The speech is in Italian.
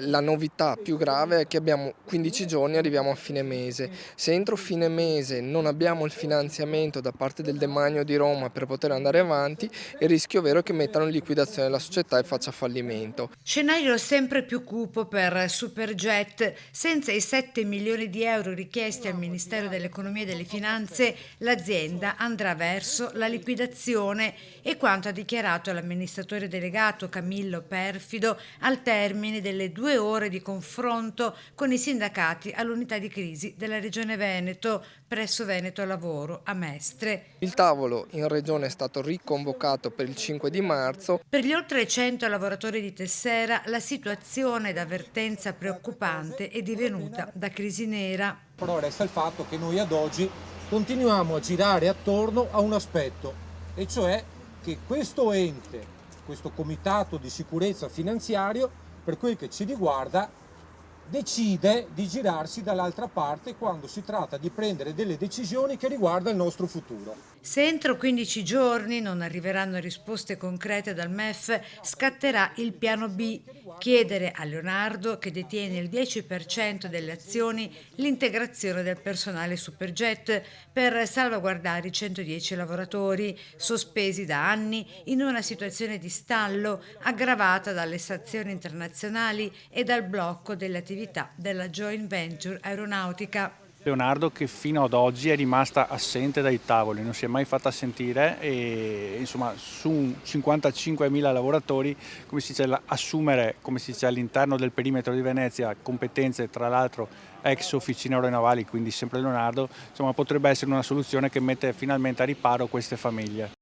La novità più grave è che abbiamo 15 giorni e arriviamo a fine mese. Se entro fine mese non abbiamo il finanziamento da parte del Demanio di Roma per poter andare avanti, il rischio vero è che mettano in liquidazione la società e faccia fallimento. Scenario sempre più cupo per Superjet. Senza i 7 milioni di euro richiesti al Ministero dell'Economia e delle Finanze, l'azienda andrà verso la liquidazione e quanto ha dichiarato l'amministratore delegato Camillo Perfido al termine delle 2 ore di confronto con i sindacati all'unità di crisi della Regione Veneto presso Veneto Lavoro a Mestre. Il tavolo in regione è stato riconvocato per il 5 di marzo. Per gli oltre 100 lavoratori di Tessera la situazione d'avvertenza preoccupante è divenuta da crisi nera. Però resta il fatto che noi ad oggi continuiamo a girare attorno a un aspetto, e cioè che questo ente, questo comitato di sicurezza finanziario, per quel che ci riguarda, decide di girarsi dall'altra parte quando si tratta di prendere delle decisioni che riguardano il nostro futuro. Se entro 15 giorni non arriveranno risposte concrete dal MEF, scatterà il piano B, chiedere a Leonardo, che detiene il 10% delle azioni, l'integrazione del personale Superjet per salvaguardare i 110 lavoratori, sospesi da anni in una situazione di stallo aggravata dalle sanzioni internazionali e dal blocco delle attività della joint venture aeronautica. Leonardo, che fino ad oggi è rimasta assente dai tavoli, non si è mai fatta sentire e insomma su 55.000 lavoratori, come si dice, assumere, come si dice, all'interno del perimetro di Venezia competenze, tra l'altro ex officine aeronavali, quindi sempre Leonardo, insomma potrebbe essere una soluzione che mette finalmente a riparo queste famiglie.